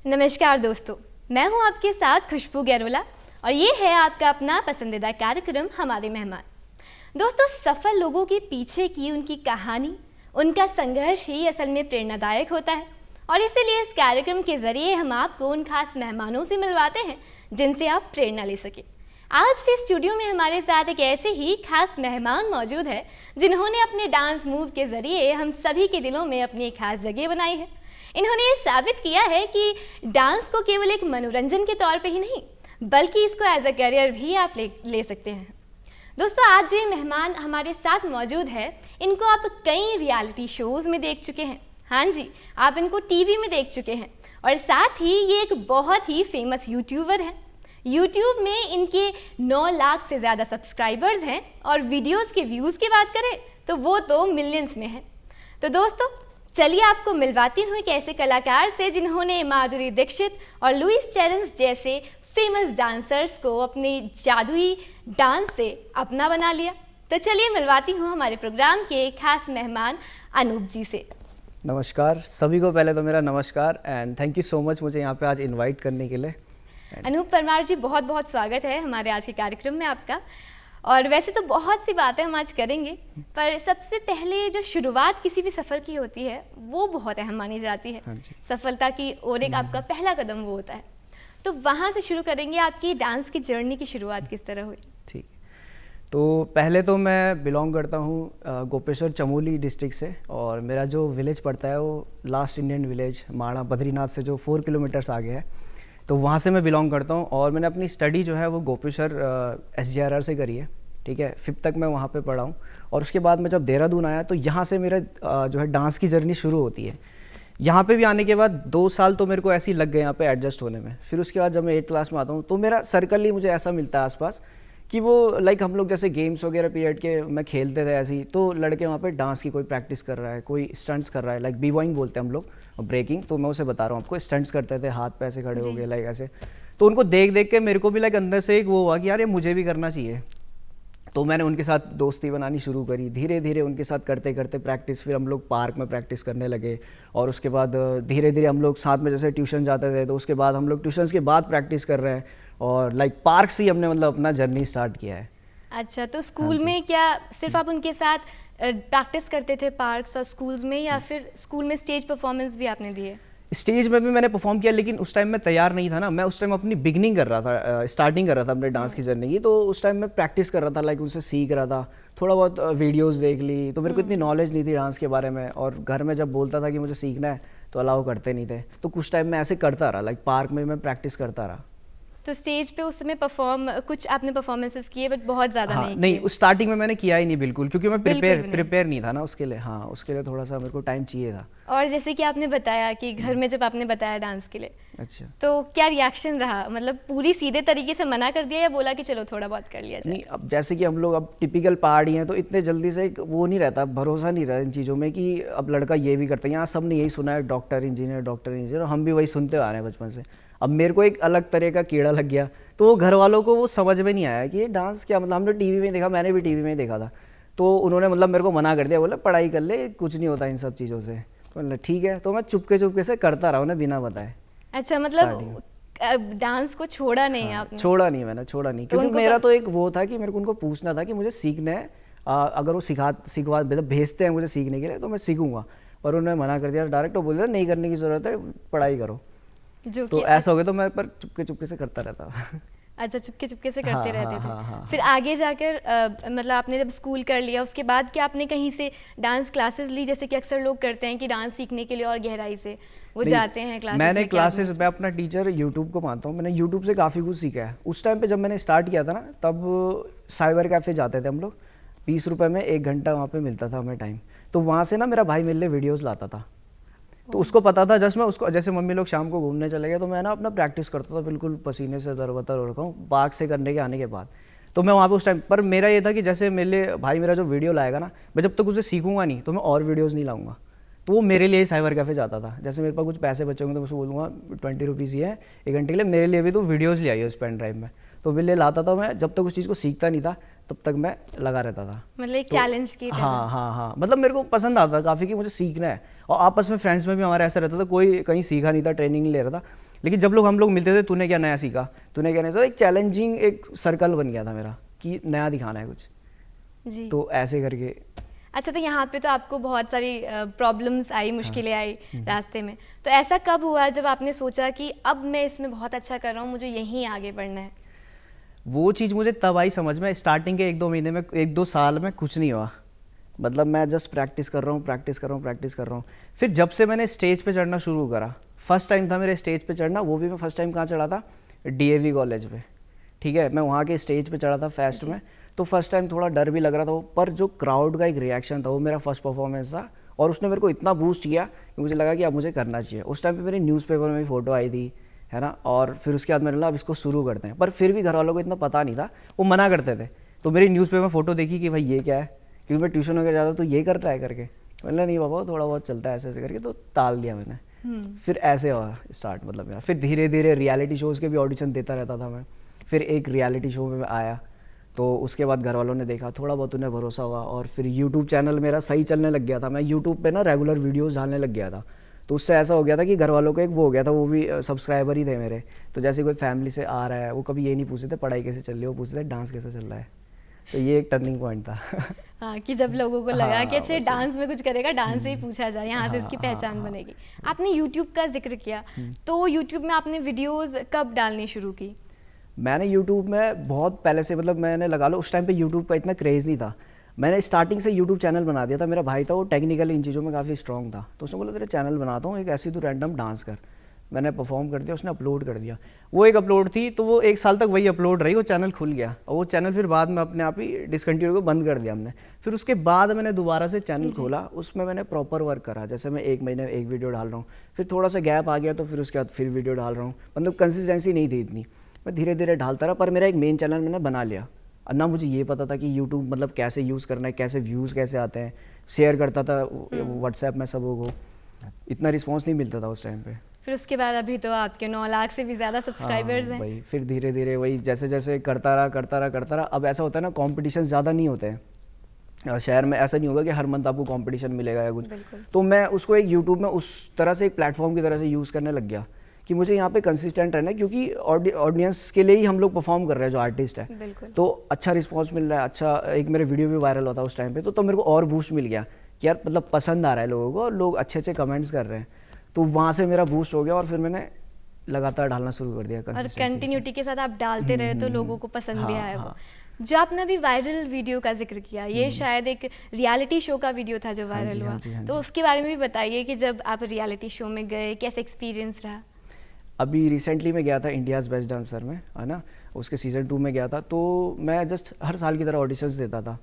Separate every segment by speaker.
Speaker 1: नमस्कार दोस्तों, मैं हूं आपके साथ खुशबू गैरोला और ये है आपका अपना पसंदीदा कार्यक्रम हमारे मेहमान। दोस्तों, सफल लोगों के पीछे की उनकी कहानी, उनका संघर्ष ही असल में प्रेरणादायक होता है और इसीलिए इस कार्यक्रम के जरिए हम आपको उन खास मेहमानों से मिलवाते हैं जिनसे आप प्रेरणा ले सके। आज भी स्टूडियो में हमारे साथ एक ऐसे ही खास मेहमान मौजूद है जिन्होंने अपने डांस मूव के जरिए हम सभी के दिलों में अपनी एक खास जगह बनाई है। इन्होंने ये साबित किया है कि डांस को केवल एक मनोरंजन के तौर पे ही नहीं बल्कि इसको एज अ करियर भी आप ले सकते हैं। दोस्तों, आज ये मेहमान हमारे साथ मौजूद है, इनको आप कई रियलिटी शोज़ में देख चुके हैं। हाँ जी, आप इनको टीवी में देख चुके हैं और साथ ही ये एक बहुत ही फेमस यूट्यूबर हैं। यूट्यूब में इनके 9 लाख से ज़्यादा सब्सक्राइबर्स हैं और वीडियोज़ के व्यूज़ की बात करें तो वो तो मिलियंस में हैं। तो दोस्तों, चलिए आपको मिलवाती हूँ एक ऐसे कलाकार से जिन्होंने माधुरी दीक्षित और लुइस चैलेंज जैसे फेमस डांसर्स को अपने जादुई डांस से अपना बना लिया। तो चलिए मिलवाती हूँ हमारे प्रोग्राम के खास मेहमान अनूप जी से।
Speaker 2: नमस्कार सभी को, पहले तो मेरा नमस्कार and thank you so much मुझे यहाँ पे आज इनवाइट करने के लिए।
Speaker 1: अनूप परमार जी, बहुत बहुत स्वागत है हमारे आज के कार्यक्रम में आपका। और वैसे तो बहुत सी बातें हम आज करेंगे, पर सबसे पहले जो शुरुआत किसी भी सफ़र की होती है वो बहुत अहम मानी जाती है। सफलता की और एक आपका पहला कदम वो होता है, तो वहाँ से शुरू करेंगे। आपकी डांस की जर्नी की शुरुआत किस तरह हुई?
Speaker 2: ठीक, तो पहले तो मैं बिलोंग करता हूँ गोपेश्वर चमोली डिस्ट्रिक्ट से और मेरा जो विलेज पड़ता है वो लास्ट इंडियन विलेज माणा बद्रीनाथ से जो 4 किलोमीटर्स आगे है, तो वहाँ से मैं बिलोंग करता हूँ। और मैंने अपनी स्टडी जो है वो गोपेश्वर SGRR से करी है, ठीक है। 5th तक मैं वहाँ पे पढ़ा हूँ और उसके बाद मैं जब देहरादून आया तो यहाँ से मेरा जो है डांस की जर्नी शुरू होती है। यहाँ पे भी आने के बाद 2 साल तो मेरे को ऐसे ही लग गए यहाँ पे एडजस्ट होने में। फिर उसके बाद जब मैं 8th क्लास में आता हूँ तो मेरा सर्कल ही मुझे ऐसा मिलता है आसपास कि वो लाइक हम लोग जैसे गेम्स वगैरह पीरियड के मैं खेलते थे ऐसे ही, तो लड़के वहाँ पे डांस की कोई प्रैक्टिस कर रहा है, कोई स्टंट्स कर रहा है, लाइक बी-बॉइंग बोलते हैं हम लोग, ब्रेकिंग। तो मैं उसे बता रहा हूँ आपको, स्टंट्स करते थे, हाथ पे ऐसे खड़े हो गए लाइक ऐसे। तो उनको देख देख के मेरे को भी लाइक अंदर से एक वो हुआ कि यार ये मुझे भी करना चाहिए। तो मैंने उनके साथ दोस्ती बनानी शुरू करी, धीरे धीरे उनके साथ करते करते प्रैक्टिस। फिर हम लोग पार्क में प्रैक्टिस करने लगे और उसके बाद धीरे धीरे हम लोग साथ में जैसे ट्यूशन जाते थे, तो उसके बाद हम लोग ट्यूशन के बाद प्रैक्टिस कर रहे हैं और लाइक पार्क से ही हमने मतलब अपना जर्नी स्टार्ट किया है।
Speaker 1: अच्छा, तो स्कूल में क्या सिर्फ आप उनके साथ प्रैक्टिस करते थे पार्क्स और स्कूल्स में, या फिर स्कूल में स्टेज परफॉर्मेंस भी आपने दिए?
Speaker 2: स्टेज में भी मैंने परफॉर्म किया, लेकिन उस टाइम मैं तैयार नहीं था ना। मैं उस टाइम अपनी बिगनिंग कर रहा था, स्टार्टिंग कर रहा था अपने डांस की जर्नी की। तो उस टाइम मैं प्रैक्टिस कर रहा था, लाइक उनसे सीख रहा था, थोड़ा बहुत वीडियोस देख ली। तो मेरे को इतनी नॉलेज नहीं थी डांस के बारे में और घर में जब बोलता था कि मुझे सीखना है तो अलाउ करते नहीं थे। तो कुछ टाइम मैं ऐसे करता रहा, लाइक पार्क में मैं प्रैक्टिस करता रहा।
Speaker 1: तो स्टेज पे उस समय कुछ आपने परफॉर्मेंसेस किए, बट बहुत ज़्यादा
Speaker 2: नहीं, उस स्टार्टिंग में मैंने किया ही नहीं बिल्कुल, क्योंकि मैं प्रिपेयर नहीं था ना उसके लिए। हाँ, उसके लिए थोड़ा सा मेरे को टाइम चाहिए था।
Speaker 1: और जैसे कि आपने बताया कि घर में जब आपने बताया डांस के लिए,
Speaker 2: अच्छा,
Speaker 1: तो क्या रिएक्शन रहा? मतलब पूरी सीधे तरीके से मना कर दिया या बोला कि चलो थोड़ा बहुत कर लिया जाए?
Speaker 2: नहीं, अब जैसे कि हम लोग अब टिपिकल पहाड़ी हैं तो इतने जल्दी से वो नहीं रहता, भरोसा नहीं रहता इन चीज़ों में कि अब लड़का ये भी करता है। यहाँ सब ने यही सुना है, डॉक्टर इंजीनियर, हम भी वही सुनते आ रहे हैं बचपन से। अब मेरे को एक अलग तरह का कीड़ा लग गया, तो वो घर वालों को वो समझ में नहीं आया कि ये डांस क्या, मतलब हमने टीवी में देखा, मैंने भी टीवी में देखा था। तो उन्होंने मतलब मेरे को मना कर दिया, बोला पढ़ाई कर ले, कुछ नहीं होता इन सब चीज़ों से। तो मतलब ठीक है, तो मैं चुपके से करता रहा उन्हें बिना बताए।
Speaker 1: अच्छा, मतलब डांस को छोड़ा नहीं?
Speaker 2: हाँ,
Speaker 1: आपने
Speaker 2: छोड़ा नहीं, मैंने छोड़ा नहीं, क्योंकि मेरा तो एक वो था कि मेरे को उनको पूछना था कि मुझे सीखना है। अगर वो सिखवा भेजते हैं मुझे सीखने के लिए तो मैं सीखूंगा। पर उन्होंने मना कर दिया डायरेक्ट, बोल दिया नहीं करने की ज़रूरत है, पढ़ाई करो। तो ऐसा हो गया, तो मैं पर चुपके से करता रहता था।
Speaker 1: अच्छा, चुपके से करते रहते थे।
Speaker 2: हाँ।
Speaker 1: फिर आगे जाकर मतलब आपने जब स्कूल कर लिया उसके बाद क्या आपने कहीं से डांस क्लासेस ली, जैसे कि अक्सर लोग करते हैं कि डांस सीखने के लिए और गहराई से वो जाते हैं क्लासेस?
Speaker 2: मैंने क्लासेस, मैं अपना टीचर यूट्यूब को मानता हूँ। मैंने यूट्यूब से काफ़ी कुछ सीखा है। उस टाइम पे जब मैंने स्टार्ट किया था ना, तब साइबर कैफ़े जाते थे हम लोग, 20 रुपये में 1 घंटा वहाँ पे मिलता था हमें टाइम। तो वहाँ से ना मेरा भाई मेरे लिए वीडियोस लाता था, तो उसको पता था जस्ट मैं उसको, जैसे मम्मी लोग शाम को घूमने चले गए तो मैं ना अपना प्रैक्टिस करता था बिल्कुल पसीने से दरबतर हो रखा हूँ, पार्क से करने के आने के बाद। तो मैं वहाँ पे उस टाइम पर मेरा ये था कि जैसे मेरे भाई मेरा जो वीडियो लाएगा ना, मैं जब तक उसे सीखूंगा नहीं तो मैं और वीडियोज़ नहीं लाऊंगा। तो वो मेरे लिए साइबर कैफ़े जाता था। जैसे मेरे पास कुछ पैसे बचे होंगे तो मैं उसको बोलूँगा 20 रुपीज़ ही है 1 घंटे के लिए, मेरे लिए भी तो वीडियोज़ ले आइए उस पेन ड्राइव में। तो मेरे लिए लाता था। मैं जब तक उस चीज़ को सीखता नहीं था तब तक मैं लगा रहता था,
Speaker 1: मतलब एक चैलेंज की तरह।
Speaker 2: हाँ, मतलब मेरे को पसंद आता था काफ़ी कि मुझे सीखना है। और आपस में फ्रेंड्स में भी हमारा ऐसा रहता था, कोई कहीं सीखा नहीं था, ट्रेनिंग नहीं ले रहा था, लेकिन जब हम लोग मिलते थे, तूने क्या नया सीखा, तूने क्या नया, तो एक चैलेंजिंग एक सर्कल बन गया था मेरा कि नया दिखाना है कुछ,
Speaker 1: जी।
Speaker 2: तो ऐसे करके।
Speaker 1: अच्छा, तो यहाँ पे तो आपको बहुत सारी प्रॉब्लम्स आई, मुश्किलें आई रास्ते में, तो ऐसा कब हुआ जब आपने सोचा कि अब मैं इसमें बहुत अच्छा कर रहा हूँ, मुझे यहीं आगे बढ़ना है?
Speaker 2: वो चीज़ मुझे तब आई समझ में, स्टार्टिंग के 1-2 महीने में, 1-2 साल में कुछ नहीं हुआ, मतलब मैं जस्ट प्रैक्टिस कर रहा हूँ। फिर जब से मैंने स्टेज पे चढ़ना शुरू करा, फर्स्ट टाइम था मेरे स्टेज पे चढ़ना, वो भी मैं फर्स्ट टाइम कहाँ चढ़ा था, DAV कॉलेज पे, ठीक है, मैं वहाँ के स्टेज पे चढ़ा था फेस्ट में। तो फर्स्ट टाइम थोड़ा डर भी लग रहा था वो, पर जो क्राउड का एक रिएक्शन था, वो मेरा फर्स्ट परफॉर्मेंस था, और उसने मेरे को इतना बूस्ट किया कि मुझे लगा कि अब मुझे करना चाहिए। उस टाइम पे मेरी न्यूज़पेपर में भी फ़ोटो आई थी, है ना, और फिर उसके बाद मैंने बोला अब इसको शुरू करते हैं, पर फिर भी घर वालों को इतना पता नहीं था, वो मना करते थे। तो मेरी न्यूज़पेपर में फ़ोटो देखी कि भाई ये क्या है, क्योंकि मैं ट्यूशन वगैरह जाता तो ये कर रहा है करके, मैंने नहीं पापा थोड़ा बहुत चलता है ऐसे ऐसे करके, तो टाल दिया मैंने। फिर ऐसे हुआ स्टार्ट, मतलब मेरा फिर धीरे धीरे रियलिटी शोज़ के भी ऑडिशन देता रहता था मैं। फिर एक रियलिटी शो में आया, तो उसके बाद घर वालों ने देखा, थोड़ा बहुत उन्हें भरोसा हुआ, और फिर यूट्यूब चैनल मेरा सही चलने लग गया था। मैं यूट्यूब पे ना रेगुलर वीडियोस डालने लग गया था, तो उससे ऐसा हो गया था कि घर वालों को एक वो हो गया था, वो भी सब्सक्राइबर ही थे मेरे। तो जैसे कोई फैमिली से आ रहा है, वो कभी ये नहीं पूछते थे पढ़ाई कैसे चल रही है, वो पूछते थे डांस कैसे चल रहा है। तो ये एक टर्निंग पॉइंट था।
Speaker 1: हाँ, कि जब लोगों को लगा
Speaker 2: हाँ,
Speaker 1: कि अच्छा
Speaker 2: बस
Speaker 1: डांस में कुछ करेगा, डांस से ही पूछा जाए, यहाँ से इसकी पहचान बनेगी। आपने यूट्यूब का जिक्र किया, तो यूट्यूब में आपने वीडियोस कब डालनी शुरू की?
Speaker 2: मैंने यूट्यूब में बहुत पहले से, मतलब मैंने लगा लो उस टाइम पे यूट्यूब का इतना क्रेज़ नहीं था, मैंने स्टार्टिंग से यूट्यूब चैनल बना दिया था। मेरा भाई था, वो टेक्निकली इन चीज़ों में काफ़ी स्ट्रॉन्ग था, तो उसने बोला तेरे चैनल बनाता हूँ एक, ऐसी तू रैंडम डांस कर। मैंने परफॉर्म कर दिया, उसने अपलोड कर दिया। वो एक अपलोड थी, तो वो 1 साल तक वही अपलोड रही, वो चैनल खुल गया, और वो चैनल फिर बाद में अपने आप ही डिसकंटिन्यू को बंद कर दिया हमने। फिर उसके बाद मैंने दोबारा से चैनल खोला, उसमें मैंने प्रॉपर वर्क करा, जैसे मैं 1 महीने में 1 वीडियो डाल रहा हूँ, फिर थोड़ा सा गैप आ गया, तो फिर उसके बाद फिर वीडियो डाल रहा हूँ, मतलब कंसिस्टेंसी नहीं थी इतनी, मैं धीरे धीरे डालता रहा। पर मेरा एक मेन चैनल मैंने बना लिया, और ना मुझे ये पता था कि यूट्यूब मतलब कैसे यूज़ करना है, कैसे व्यूज़ कैसे आते हैं, शेयर करता था व्हाट्सएप में सबों को, इतना रिस्पॉन्स नहीं मिलता था उस टाइम पे।
Speaker 1: फिर उसके बाद अभी तो आपके 9 लाख से भी ज़्यादा सब्सक्राइबर्स हैं।
Speaker 2: वही फिर धीरे धीरे वही जैसे जैसे करता रहा। अब ऐसा होता है ना, कॉम्पिटिशन ज़्यादा नहीं होते हैं शहर में, ऐसा नहीं होगा कि हर मंथ आपको कंपटीशन मिलेगा या कुछ। तो मैं उसको एक यूट्यूब में उस तरह से एक प्लेटफॉर्म की तरह से यूज़ करने लग गया कि मुझे यहाँ पे कंसिस्टेंट रहना है, क्योंकि ऑडियंस के लिए ही हम लोग परफॉर्म कर रहे हैं जो आर्टिस्ट है। तो अच्छा रिस्पांस मिल रहा है, अच्छा एक मेरे वीडियो भी वायरल होता है उस टाइम पे, तो मेरे को और बूस्ट मिल गया कि यार मतलब पसंद आ रहा है लोगों को, और लोग अच्छे अच्छे कमेंट्स कर रहे हैं, तो वहाँ से मेरा बूस्ट हो गया, और फिर मैंने लगातार डालना शुरू कर दिया।
Speaker 1: और कंटिन्यूटी के साथ आप डालते रहे तो लोगों को पसंद भी आया। वो जो आपने अभी वायरल वीडियो का जिक्र किया, ये शायद एक रियलिटी शो का वीडियो था जो वायरल हुआ, तो उसके बारे में भी बताइए कि जब आप रियलिटी शो में गए कैसे एक्सपीरियंस रहा?
Speaker 2: अभी रिसेंटली मैं गया था इंडियाज़ बेस्ट डांसर में, है ना, उसके सीज़न 2 में गया था। तो मैं जस्ट हर साल की तरह ऑडिशंस देता था।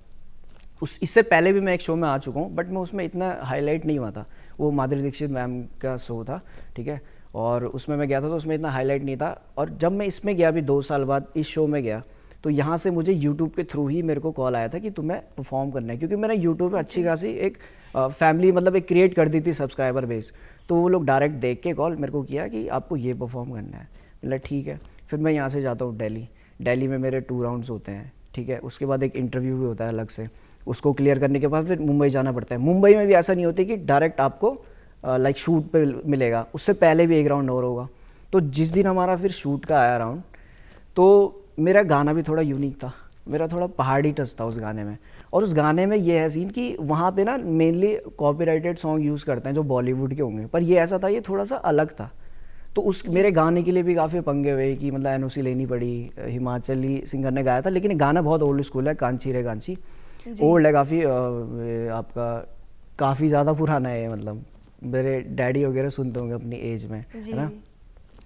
Speaker 2: इससे पहले भी मैं एक शो में आ चुका हूँ, बट मैं उसमें इतना हाईलाइट नहीं हुआ था। वो माधुरी दीक्षित मैम का शो था, ठीक है, और उसमें मैं गया था, तो उसमें इतना हाईलाइट नहीं था। और जब मैं इसमें गया अभी 2 साल बाद इस शो में गया, तो यहाँ से मुझे यूट्यूब के थ्रू ही मेरे को कॉल आया था कि तुम्हें परफॉर्म करना है, क्योंकि मैंने यूट्यूब पे अच्छी खासी एक फैमिली मतलब एक क्रिएट कर दी थी सब्सक्राइबर बेस। तो वो लोग डायरेक्ट देख के कॉल मेरे को किया कि आपको ये परफॉर्म करना है। मतलब ठीक है। फिर मैं यहाँ से जाता हूँ दिल्ली में मेरे 2 राउंड्स होते हैं, ठीक है, उसके बाद एक इंटरव्यू भी होता है अलग से, उसको क्लियर करने के बाद फिर मुंबई जाना पड़ता है। मुंबई में भी ऐसा नहीं होती कि डायरेक्ट आपको लाइक शूट पे मिलेगा, उससे पहले भी एक राउंड और होगा। तो जिस दिन हमारा फिर शूट का आया राउंड, तो मेरा गाना भी थोड़ा यूनिक था, मेरा थोड़ा पहाड़ी टच था उस गाने में। और उस गाने में ये है सीन कि वहाँ पे ना मेनली कॉपीराइटेड सॉन्ग यूज़ करते हैं जो बॉलीवुड के होंगे, पर ये ऐसा था, ये थोड़ा सा अलग था। तो उस मेरे गाने के लिए भी काफ़ी पंगे हुए कि मतलब एनओसी लेनी पड़ी, हिमाचली सिंगर ने गाया था, लेकिन गाना बहुत ओल्ड स्कूल है, कांची रे कांची, ओल्ड है काफ़ी, आपका काफ़ी ज़्यादा पुराना है, मतलब मेरे डैडी वगैरह सुनते होंगे अपनी एज में, है ना,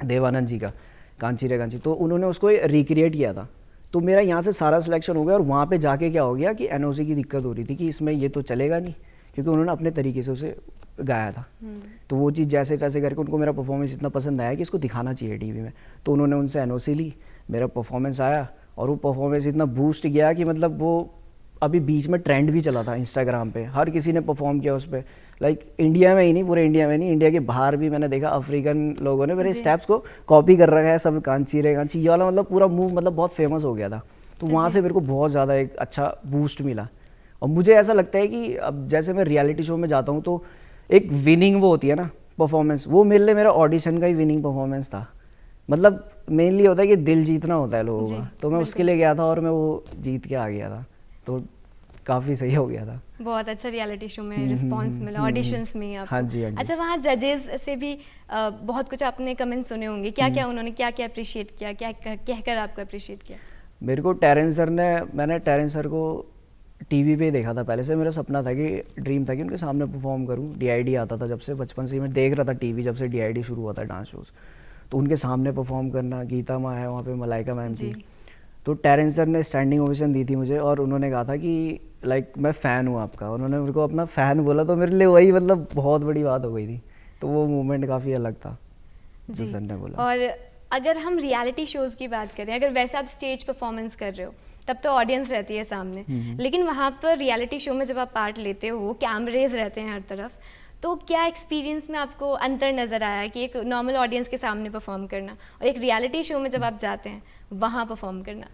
Speaker 2: देवानंद जी का कांची रे कांची। तो उन्होंने उसको रिक्रिएट किया था। तो मेरा यहाँ से सारा सिलेक्शन हो गया, और वहाँ पे जाके क्या हो गया कि एनओसी की दिक्कत हो रही थी कि इसमें ये तो चलेगा नहीं, क्योंकि उन्होंने अपने तरीके से उसे गाया था। तो वो चीज़ जैसे तैसे करके उनको मेरा परफॉर्मेंस इतना पसंद आया कि इसको दिखाना चाहिए टीवी में। तो उन्होंने उनसे एनओसी ली, मेरा परफॉर्मेंस आया, और वो परफॉर्मेंस इतना बूस्ट गया कि मतलब वो अभी बीच में ट्रेंड भी चला था इंस्टाग्राम पे, हर किसी ने परफॉर्म किया उस पर। लाइक इंडिया में ही नहीं, पूरे इंडिया में नहीं, इंडिया के बाहर भी मैंने देखा अफ्रीकन लोगों ने मेरे स्टेप्स को कॉपी कर रखा है, सब कांची रे कांची ये वाला, मतलब पूरा मूव मतलब बहुत फेमस हो गया था। तो वहाँ से मेरे को बहुत ज़्यादा एक अच्छा बूस्ट मिला। और मुझे ऐसा लगता है कि अब जैसे मैं रियलिटी शो में जाता हूँ, तो एक विनिंग वो होती है ना परफॉर्मेंस, वो मेरे लिए मेरा ऑडिशन का ही विनिंग परफॉर्मेंस था। मतलब मेनली होता है कि दिल जीतना होता है लोगों
Speaker 1: जी,
Speaker 2: का, तो मैं उसके लिए गया था और मैं वो जीत के आ गया था, तो काफ़ी सही हो गया था।
Speaker 1: बहुत अच्छा रियलिटी शो में रिस्पांस मिला, ऑडिशंस में आपको।
Speaker 2: हाँ जी, हाँ जी।
Speaker 1: अच्छा, वहाँ जजेस से भी बहुत कुछ आपने कमेंट सुने होंगे, क्या क्या उन्होंने क्या क्या अप्रिशिएट किया, क्या कहकर आपको अप्रिशिएट किया?
Speaker 2: मेरे को मैंने टेरेंस सर को टीवी पे देखा था पहले से। मेरा सपना था कि ड्रीम था कि उनके सामने परफॉर्म करूं। डीआईडी आता था जब से, बचपन से ही मैं देख रहा था टीवी, जब से डीआईडी शुरू हुआ था डांस शोज, तो उनके सामने परफॉर्म करना। गीता माँ है वहाँ पे, मलाइका मैम थी, तो टेरेंस सर ने स्टैंडिंग ओवेशन दी थी मुझे और उन्होंने कहा था कि लाइक मैं फ़ैन हूँ आपका। उन्होंने मेरे को अपना फ़ैन बोला, तो मेरे लिए वही मतलब बहुत बड़ी बात हो गई थी। तो वो मोमेंट काफ़ी अलग था जो सर ने बोला।
Speaker 1: और अगर हम रियलिटी शोज़ की बात करें, अगर वैसे आप स्टेज परफॉर्मेंस कर रहे हो तब तो ऑडियंस रहती है सामने, लेकिन वहाँ पर रियलिटी शो में जब आप पार्ट लेते हो, कैमरेज रहते हैं हर तरफ, तो क्या एक्सपीरियंस में आपको अंतर नज़र आया कि एक नॉर्मल ऑडियंस के सामने परफॉर्म करना और एक रियलिटी शो में जब आप जाते हैं वहाँ परफॉर्म करना?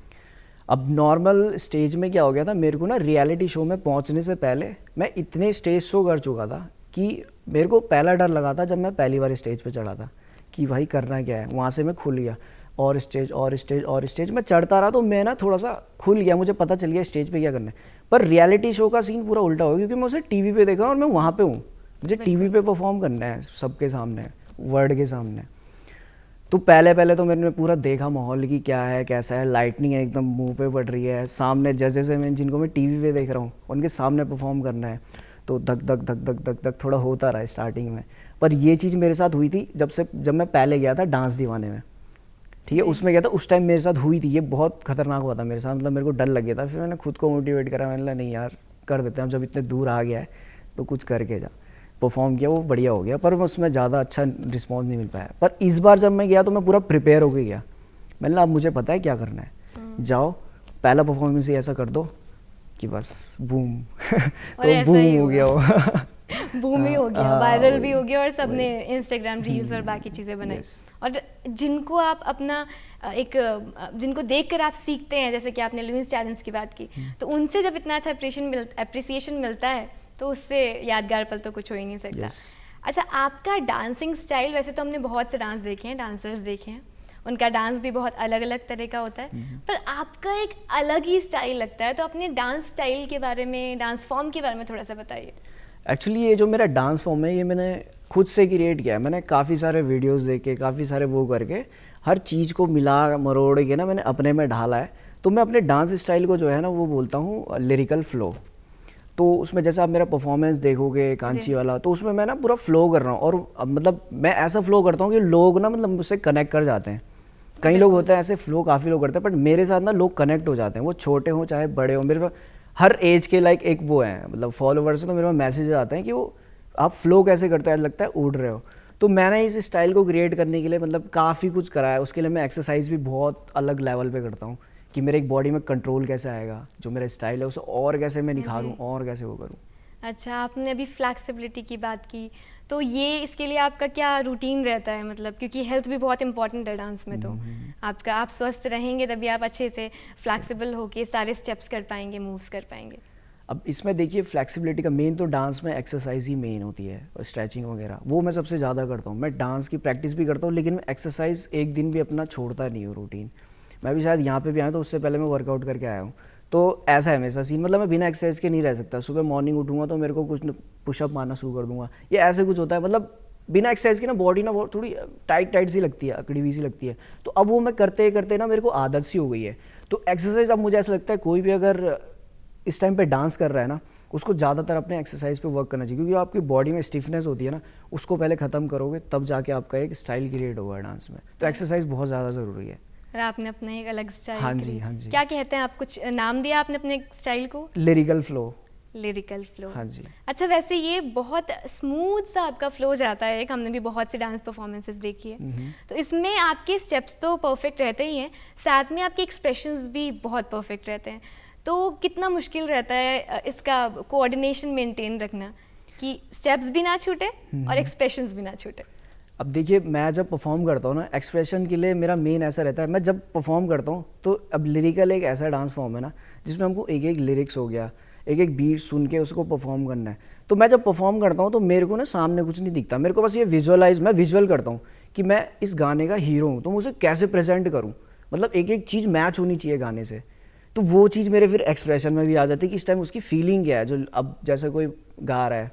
Speaker 2: अब नॉर्मल स्टेज में क्या हो गया था, मेरे को ना रियलिटी शो में पहुंचने से पहले मैं इतने स्टेज शो कर चुका था कि मेरे को पहला डर लगा था जब मैं पहली बार स्टेज पे चढ़ा था कि भाई करना क्या है। वहाँ से मैं खुल गया, और स्टेज मैं चढ़ता रहा, तो मैं ना थोड़ा सा खुल गया, मुझे पता चल गया स्टेज पे क्या करना है। पर रियलिटी शो का सीन पूरा उल्टा हो गया, क्योंकि मैं उसे टीवी पे देखा और मैं वहाँ पे हूँ, मुझे टीवी पे परफॉर्म करना है सबके सामने, वर्ल्ड के सामने। तो पहले तो मैंने पूरा देखा माहौल की क्या है कैसा है, लाइटनिंग है एकदम मुंह पे पड़ रही है, सामने जजेस हैं मैं जिनको मैं टीवी पे देख रहा हूँ, उनके सामने परफॉर्म करना है, तो धक धक धक धक धक धक थोड़ा होता रहा स्टार्टिंग में। पर ये चीज़ मेरे साथ हुई थी जब मैं पहले गया था डांस दीवाने में, ठीक है, उसमें गया था, उस टाइम मेरे साथ हुई थी, ये बहुत खतरनाक हुआ था मेरे साथ, मतलब मेरे को डर लग गया था। फिर मैंने खुद को मोटिवेट करा, मैंने कहा नहीं यार कर देते हैं, जब इतने दूर आ गया है तो कुछ करके जा। परफॉर्म किया, वो बढ़िया हो गया, पर उसमें ज़्यादा अच्छा रिस्पॉन्स नहीं मिल पाया। पर इस बार जब मैं गया तो मैं पूरा प्रिपेयर होके गया, मैंने कहा अब मुझे पता है क्या करना है, जाओ पहला परफॉर्मेंस ही ऐसा कर दो कि बस बूम तो बूम हो गया वो
Speaker 1: बूम ही हो गया, वायरल भी हो गया और सबने इंस्टाग्राम रील्स और बाकी चीज़ें बनाई। और जिनको आप अपना जिनको देखकर आप सीखते हैं, जैसे कि आपने लुइस चैलेंज की बात की, तो उनसे जब इतना अच्छा अप्रिसिएशन मिलता है तो उससे यादगार पल तो कुछ हो ही नहीं सकता। अच्छा, आपका डांसिंग स्टाइल, वैसे तो हमने बहुत से डांस देखे हैं, डांसर्स देखे हैं, उनका डांस भी बहुत अलग अलग तरह का होता है, पर आपका एक अलग ही स्टाइल लगता है, तो अपने डांस स्टाइल के बारे में, डांस फॉर्म के बारे में थोड़ा सा बताइए।
Speaker 2: एक्चुअली ये जो मेरा डांस फॉर्म है, ये मैंने खुद से क्रिएट किया है। मैंने काफ़ी सारे वीडियोस देखे, काफ़ी सारे वो करके हर चीज़ को मिला मरोड़ के ना मैंने अपने में ढाला है। तो मैं अपने डांस स्टाइल को जो है ना वो बोलता हूँ लिरिकल फ्लो। तो उसमें जैसे आप मेरा परफॉर्मेंस देखोगे कांची वाला, तो उसमें मैं ना पूरा फ्लो कर रहा हूँ, और मतलब मैं ऐसा फ्लो करता हूँ कि लोग ना मतलब मुझसे कनेक्ट कर जाते हैं। कई लोग होते हैं ऐसे फ्लो काफ़ी लोग करते हैं, बट मेरे साथ ना लोग कनेक्ट हो जाते हैं, वो छोटे हों चाहे बड़े हों। मेरे पास हर एज के लाइक एक वो है, मतलब फॉलोवर्स, तो मेरे पास मैसेज आते हैं कि वो आप फ्लो कैसे करते हैं, लगता है उड़ रहे हो। तो मैंने इस स्टाइल को क्रिएट करने के लिए मतलब काफ़ी कुछ करा है। उसके लिए मैं एक्सरसाइज भी बहुत अलग लेवल पे करता हूँ कि मेरे एक बॉडी में कंट्रोल कैसे आएगा, जो मेरा स्टाइल है उसे और कैसे मैं निखारूँ और कैसे वो करूँ।
Speaker 1: अच्छा, आपने अभी फ्लैक्सिबिलिटी की बात की, तो ये इसके लिए आपका क्या रूटीन रहता है, मतलब क्योंकि हेल्थ भी बहुत इंपॉर्टेंट है डांस में, तो आप स्वस्थ रहेंगे तभी आप अच्छे से फ्लैक्सिबल होके सारे स्टेप्स कर पाएंगे, मूव्स कर पाएंगे।
Speaker 2: अब इसमें देखिए फ्लैक्सिबिलिटी का मेन तो डांस में एक्सरसाइज ही मेन होती है, और स्ट्रेचिंग वगैरह वो मैं सबसे ज़्यादा करता हूँ। मैं डांस की प्रैक्टिस भी करता हूँ, लेकिन मैं एक्सरसाइज एक दिन भी अपना छोड़ता नहीं हूँ रूटीन। मैं भी शायद यहाँ पे भी आया तो उससे पहले मैं वर्कआउट करके आया हूँ, तो ऐसा है मेरा सीन, मतलब मैं बिना एक्सरसाइज के नहीं रह सकता। सुबह मॉर्निंग उठूँगा तो मेरे को कुछ पुशअप मारना शुरू कर दूंगा, ये ऐसे कुछ होता है, मतलब बिना एक्सरसाइज की ना बॉडी ना बहुत थोड़ी टाइट सी लगती है, अकड़ी हुई सी लगती है। तो अब वो मैं करते करते ना मेरे को आदत सी हो गई है। तो एक्सरसाइज अब मुझे ऐसा लगता है कोई भी अगर इस टाइम पे डांस कर रहा है ना, उसको ज़्यादातर अपने एक्सरसाइज पे वर्क करना चाहिए, क्योंकि आपकी बॉडी में स्टिफनेस होती है ना, उसको पहले ख़त्म करोगे तब जाके आपका एक स्टाइल क्रिएट होगा डांस में। तो एक्सरसाइज बहुत ज़्यादा ज़रूरी है।
Speaker 1: और आपने अपना एक अलग स्टाइल,
Speaker 2: हाँ जी, हाँ जी।
Speaker 1: क्या कहते हैं आप, कुछ नाम दिया आपने अपने स्टाइल को?
Speaker 2: Lyrical flow.
Speaker 1: लिरिकल फ्लो,
Speaker 2: हाँ जी।
Speaker 1: अच्छा, वैसे ये बहुत स्मूथ सा आपका फ्लो जाता है, हमने भी बहुत सी डांस परफॉर्मेंसेस देखी है, तो इसमें आपके स्टेप्स तो परफेक्ट रहते ही हैं, साथ में आपके एक्सप्रेशंस भी बहुत परफेक्ट रहते हैं। तो कितना मुश्किल रहता है इसका कोऑर्डिनेशन मेंटेन रखना कि स्टेप्स भी ना छूटे और एक्सप्रेशंस भी ना छूटे?
Speaker 2: अब देखिए मैं जब परफॉर्म करता हूँ ना, एक्सप्रेशन के लिए मेरा मेन ऐसा रहता है, मैं जब परफॉर्म करता हूँ तो अब लिरिकल एक ऐसा डांस फॉर्म है ना जिसमें हमको एक एक लिरिक्स हो गया, एक एक बीट सुन के उसको परफॉर्म करना है। तो मैं जब परफॉर्म करता हूँ तो मेरे को ना सामने कुछ नहीं दिखता, मेरे को बस ये मैं विजुअल करता हूँ कि मैं इस गाने का हीरो हूँ, तो मैं उसे कैसे प्रेजेंट करूँ, मतलब एक एक चीज़ मैच होनी चाहिए गाने से। तो वो चीज़ मेरे फिर एक्सप्रेशन में भी आ जाती है कि इस टाइम उसकी फीलिंग क्या है। जो अब जैसे कोई गा रहा है,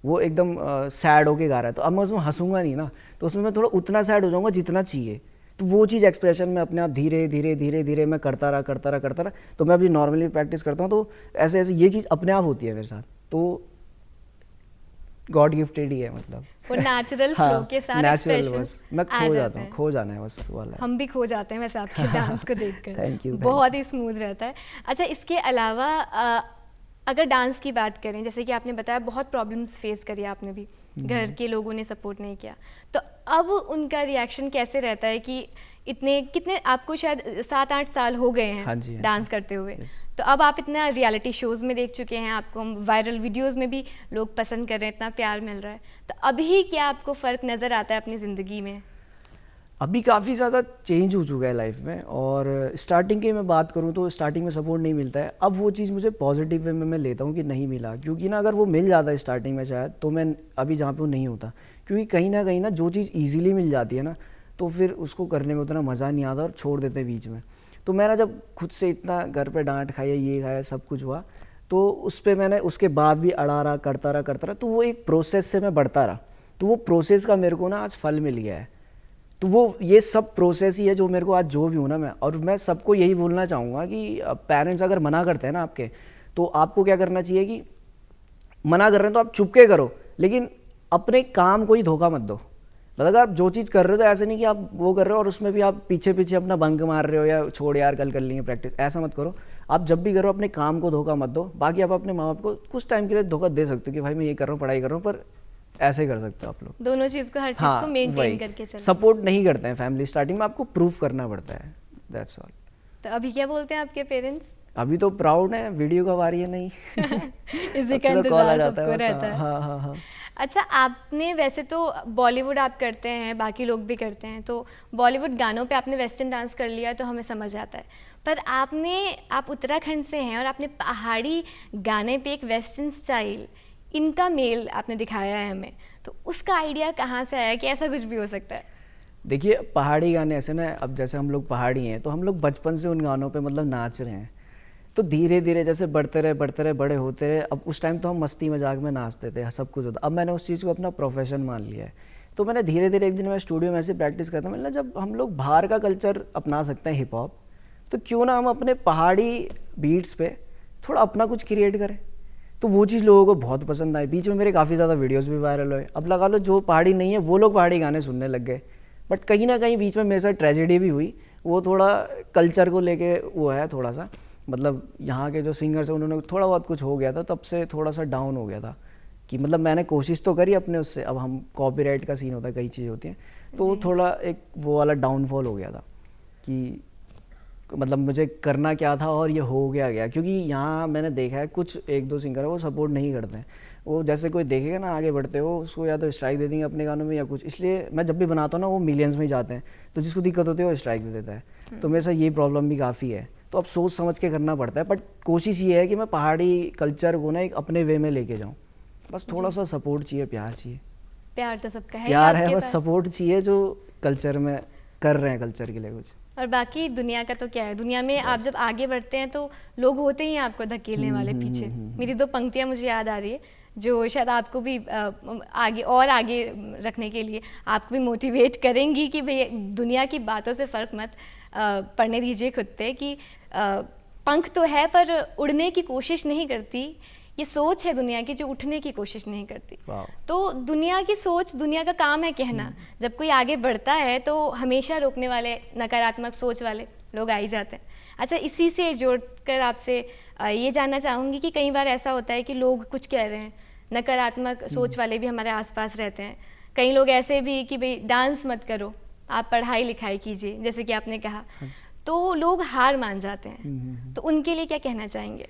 Speaker 2: वो एकदम सैड होके गा रहा है, तो अब मैं उसमें हंसूंगा नहीं ना, तो उसमें मैं थोड़ा उतना सैड हो जाऊंगा जितना चाहिए। तो वो चीज़ एक्सप्रेशन में अपने आप धीरे धीरे धीरे धीरे मैं करता रहा। तो मैं अभी नॉर्मली प्रैक्टिस करता हूँ, तो ऐसे ऐसे ये चीज़ अपने आप होती है मेरे साथ। तो गॉड गिफ्टेड ही है, मतलब
Speaker 1: वो नेचुरल
Speaker 2: हाँ,
Speaker 1: फ्लो के साथ
Speaker 2: नेचुरल,
Speaker 1: एक्सप्रेशन
Speaker 2: बस मैं
Speaker 1: आ
Speaker 2: खो
Speaker 1: जाते
Speaker 2: जाता हूँ,
Speaker 1: हैं।
Speaker 2: खो जाना है बस वाला।
Speaker 1: हम भी खो जाते हैं वैसे आपके डांस को देखकर।
Speaker 2: Thank you.
Speaker 1: बहुत ही स्मूथ रहता है। अच्छा, इसके अलावा अगर डांस की बात करें, जैसे कि आपने बताया बहुत प्रॉब्लम्स फेस करी आपने भी, घर के लोगों ने सपोर्ट नहीं किया, तो अब उनका रिएक्शन कैसे रहता है कि इतने कितने आपको शायद 7-8 साल हो गए हैं
Speaker 2: हाँ जी, हाँ
Speaker 1: डांस
Speaker 2: जी।
Speaker 1: करते हुए,
Speaker 2: Yes.
Speaker 1: तो अब आप इतना रियलिटी शोज़ में देख चुके हैं, आपको वायरल वीडियोस में भी लोग पसंद कर रहे हैं, इतना प्यार मिल रहा है, तो अभी क्या आपको फ़र्क नज़र आता है अपनी ज़िंदगी में?
Speaker 2: अभी काफ़ी ज़्यादा चेंज हो चुका है लाइफ में। और स्टार्टिंग की मैं बात करूँ तो स्टार्टिंग में सपोर्ट नहीं मिलता है। अब वो चीज़ मुझे पॉजिटिव वे में मैं लेता हूँ कि नहीं मिला, क्योंकि ना अगर वो मिल जाता है स्टार्टिंग में शायद, तो मैं अभी जहाँ पे वो नहीं होता। क्योंकि कहीं ना जो चीज़ ईजिली मिल जाती है ना, तो फिर उसको करने में उतना मज़ा नहीं आता और छोड़ देते हैं बीच में। तो मैंने जब खुद से इतना घर पे डांट खाई, ये खाया, सब कुछ हुआ, तो उस पर मैंने उसके बाद भी अड़ा रहा, करता रहा, तो वो एक प्रोसेस से मैं बढ़ता रहा। तो वो प्रोसेस का मेरे को ना आज फल मिल गया है। तो वो ये सब प्रोसेस ही है जो मेरे को आज जो भी हूँ ना मैं। और मैं सबको यही बोलना चाहूँगा कि पेरेंट्स अगर मना करते हैं ना आपके, तो आपको क्या करना चाहिए कि मना कर रहे हैं तो आप चुप के करो, लेकिन अपने काम को ही धोखा मत दो। मतलब अगर आप जो चीज़ कर रहे हो तो ऐसे नहीं कि आप वो कर रहे हो और उसमें भी आप पीछे पीछे अपना बंक मार रहे हो या छोड़ यार कल कर लेंगे प्रैक्टिस, ऐसा मत करो। आप जब भी करो अपने काम को धोखा मत दो। बाकी आप अपने माँ बाप को कुछ टाइम के लिए धोखा दे सकते हो कि भाई मैं ये कर रहा हूँ, पढ़ाई कर रहा हूँ, पर ऐसे कर सकते हो आप लोग।
Speaker 1: दोनों चीज़ को, हर चीज़
Speaker 2: हाँ,
Speaker 1: को मेंटेन
Speaker 2: वही
Speaker 1: करके चलना।
Speaker 2: सपोर्ट नहीं करते हैं फैमिली, स्टार्टिंग में आपको प्रूफ करना पड़ता है, दैट्स ऑल।
Speaker 1: तो अभी क्या बोलते हैं आपके पेरेंट्स?
Speaker 2: अभी तो प्राउड है, वीडियो कब आ रही है नहीं
Speaker 1: इसी का
Speaker 2: सबसे तो कॉल आ
Speaker 1: इंतजार
Speaker 2: जाता
Speaker 1: सबको
Speaker 2: है बस।
Speaker 1: रहता है।
Speaker 2: हाँ हाँ हाँ।
Speaker 1: अच्छा, आपने वैसे तो बॉलीवुड आप करते हैं, बाकी लोग भी करते हैं, तो बॉलीवुड गानों पे आपने वेस्टर्न डांस कर लिया तो हमें समझ आता है, पर आप उत्तराखंड से हैं और आपने पहाड़ी गाने पे एक वेस्टर्न स्टाइल, इनका मेल आपने दिखाया है हमें, तो उसका आइडिया कहाँ से आया कि ऐसा कुछ भी हो सकता है?
Speaker 2: देखिए पहाड़ी गाने ऐसे ना, अब जैसे हम लोग पहाड़ी हैं तो हम लोग बचपन से उन गानों पे मतलब नाच रहे हैं, तो धीरे धीरे जैसे बढ़ते रहे बड़े होते रहे। अब उस टाइम तो हम मस्ती मजाक में नाचते थे, सब कुछ होता। अब मैंने उस चीज़ को अपना प्रोफेशन मान लिया है। तो मैंने धीरे धीरे, एक दिन मैं स्टूडियो में ऐसे प्रैक्टिस करता हूँ, मतलब जब हम लोग बाहर का कल्चर अपना सकते हैं हिप हॉप, तो क्यों ना हम अपने पहाड़ी बीट्स पे थोड़ा अपना कुछ क्रिएट करें। तो वो चीज़ लोगों को बहुत पसंद आई। बीच में मेरे काफ़ी ज़्यादा वीडियोस भी वायरल हुए। अब लगा लो जो पहाड़ी नहीं है वो लोग पहाड़ी गाने सुनने लग गए। बट कहीं ना कहीं बीच में मेरे साथ ट्रेजेडी भी हुई, वो थोड़ा कल्चर को लेके वो है थोड़ा सा, मतलब यहाँ के जो सिंगर्स हैं उन्होंने थोड़ा बहुत कुछ हो गया था, तब से थोड़ा सा डाउन हो गया था कि मतलब मैंने कोशिश तो करी अपने उससे, अब हम कॉपीराइट का सीन होता है, कई चीज़ें होती हैं, तो थोड़ा एक वो वाला डाउनफॉल हो गया था कि मतलब मुझे करना क्या था और ये हो गया। क्योंकि यहाँ मैंने देखा है कुछ एक दो सिंगर है वो सपोर्ट नहीं करते हैं। वो जैसे कोई देखेगा ना आगे बढ़ते हो, उसको या तो स्ट्राइक दे देंगे अपने गानों में या कुछ। इसलिए मैं जब भी बनाता हूँ ना वो मिलियंस में ही जाते हैं, तो जिसको दिक्कत होती है वो स्ट्राइक दे देता है। तो मेरे साथ ये प्रॉब्लम भी काफ़ी है। तो अब सोच समझ के करना पड़ता है, बट कोशिश ये है कि मैं पहाड़ी कल्चर को ना एक अपने वे में लेके जाऊँ। बस थोड़ा सा सपोर्ट चाहिए, प्यार चाहिए।
Speaker 1: प्यार तो सबका है,
Speaker 2: प्यार है, बस सपोर्ट चाहिए जो कल्चर में कर रहे हैं, कल्चर के लिए कुछ।
Speaker 1: और बाकी दुनिया का तो क्या है, दुनिया में आप जब आगे बढ़ते हैं तो लोग होते ही हैं आपको धकेलने वाले पीछे। मेरी दो पंक्तियां मुझे याद आ रही है जो शायद आपको भी आगे रखने के लिए आपको भी मोटिवेट करेंगी कि भाई दुनिया की बातों से फ़र्क मत पड़ने दीजिए खुद पे, कि पंख तो है पर उड़ने की कोशिश नहीं करती। ये सोच है दुनिया की जो उठने की कोशिश नहीं करती। तो दुनिया की सोच, दुनिया का काम है कहना। जब कोई आगे बढ़ता है तो हमेशा रोकने वाले, नकारात्मक सोच वाले लोग आ ही जाते हैं। अच्छा, इसी से जोड़कर आपसे ये जानना चाहूँगी कि कई बार ऐसा होता है कि लोग कुछ कह रहे हैं, नकारात्मक सोच वाले भी हमारे आसपास रहते हैं। कई लोग ऐसे भी कि भाई डांस मत करो, आप पढ़ाई लिखाई कीजिए, जैसे कि आपने कहा, तो लोग हार मान जाते हैं। तो उनके लिए क्या कहना चाहेंगे?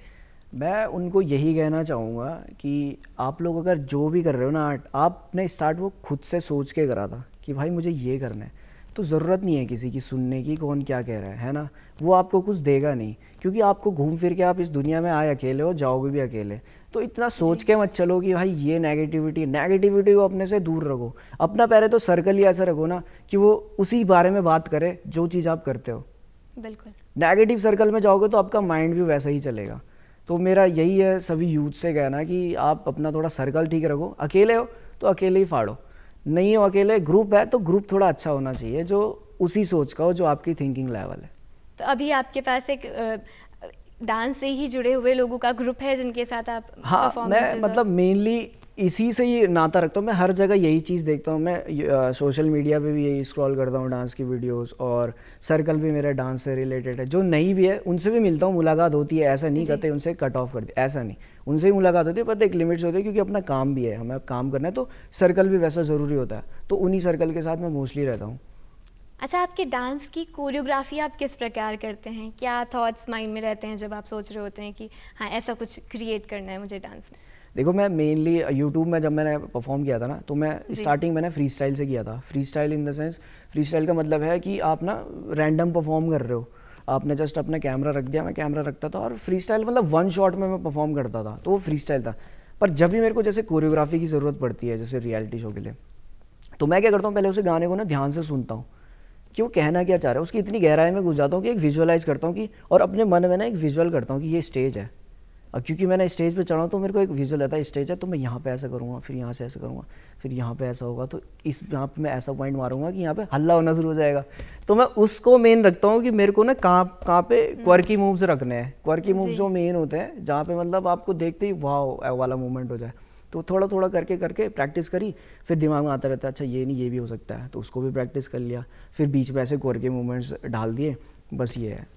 Speaker 2: मैं उनको यही कहना चाहूँगा कि आप लोग अगर जो भी कर रहे हो ना आर्ट, आपने स्टार्ट वो खुद से सोच के करा था कि भाई मुझे ये करना है, तो ज़रूरत नहीं है किसी की सुनने की, कौन क्या कह रहा है ना। वो आपको कुछ देगा नहीं, क्योंकि आपको घूम फिर के आप इस दुनिया में आए अकेले हो, जाओगे भी अकेले। तो इतना सोच के मत चलो कि भाई ये नेगेटिविटी को अपने से दूर रखो। अपना पहले तो सर्कल ही ऐसा रखो ना कि वो उसी बारे में बात करे जो चीज़ आप करते हो।
Speaker 1: बिल्कुल।
Speaker 2: नेगेटिव सर्कल में जाओगे तो आपका माइंड भी वैसा ही चलेगा। तो मेरा यही है सभी यूथ से कहना कि आप अपना थोड़ा सर्कल ठीक रखो। अकेले हो तो अकेले ही फाड़ो, नहीं हो अकेले, ग्रुप है तो ग्रुप थोड़ा अच्छा होना चाहिए जो उसी सोच का हो, जो आपकी थिंकिंग लेवल है।
Speaker 1: तो अभी आपके पास एक डांस से ही जुड़े हुए लोगों का ग्रुप है जिनके साथ आप
Speaker 2: हाँ, मैं मतलब मेनली इसी से ही नाता रखता हूँ। मैं हर जगह यही चीज़ देखता हूँ। मैं सोशल मीडिया पे भी यही स्क्रॉल करता हूँ, डांस की वीडियोस, और सर्कल भी मेरा डांस से रिलेटेड है। जो नहीं भी है उनसे भी मिलता हूँ, मुलाकात होती है। ऐसा नहीं कहते उनसे कट ऑफ कर दिया, ऐसा नहीं, उनसे ही मुलाकात होती है, पर एक लिमिट्स होती है क्योंकि अपना काम भी है, हमें काम करना है, तो सर्कल भी वैसा ज़रूरी होता है। तो उन्हीं सर्कल के साथ मैं मोस्टली रहता हूँ।
Speaker 1: अच्छा, आपके डांस की कोरियोग्राफी आप किस प्रकार करते हैं? क्या थॉट्स माइंड में रहते हैं जब आप सोच रहे होते हैं कि हाँ ऐसा कुछ क्रिएट करना है मुझे डांस में?
Speaker 2: देखो, मैं मेनली यूट्यूब में जब मैंने परफॉर्म किया था ना, तो मैं स्टार्टिंग मैंने फ्री स्टाइल से किया था। Free style in the sense, free style का मतलब है कि आप ना रैंडम परफॉर्म कर रहे हो, आपने जस्ट अपना कैमरा रख दिया, मैं कैमरा रखता था, और फ्री स्टाइल मतलब वन शॉट में मैं परफॉर्म करता था, तो वो फ्री स्टाइल था। पर जब भी मेरे को जैसे कोरियोग्राफी की ज़रूरत पड़ती है, जैसे रियलिटी शो के लिए, तो मैं क्या करता हूँ, पहले उसे गाने को ना ध्यान से सुनता हूँ कि वो कहना क्या चाह रहा है, उसकी इतनी गहराई में घुस जाता हूँ कि एक विजुअलाइज करता हूँ कि, और अपने मन में ना एक विजुअल करता हूँ कि ये स्टेज है। अब क्योंकि मैंने स्टेज पे चढ़ा हूँ तो मेरे को एक विजुअल रहता है, स्टेज है तो मैं यहाँ पे ऐसा करूँगा, फिर यहाँ से ऐसा करूँगा, फिर यहाँ पे ऐसा होगा, तो इस यहाँ पे मैं ऐसा पॉइंट मारूंगा कि यहाँ पे हल्ला होना शुरू हो जाएगा। तो मैं उसको मेन रखता हूँ कि मेरे को ना कहाँ पे क्वर्की मूव्स रखने हैं। क्वर्की मूव्स जो मेन होते हैं, जहाँ पे मतलब आपको देखते ही वाव वाला मूवमेंट हो जाए। तो थोड़ा थोड़ा करके करके प्रैक्टिस करी, फिर दिमाग में आता रहता है अच्छा ये नहीं ये भी हो सकता है, तो उसको भी प्रैक्टिस कर लिया, फिर बीच में ऐसे क्वर्की मूवमेंट्स डाल दिए, बस ये है।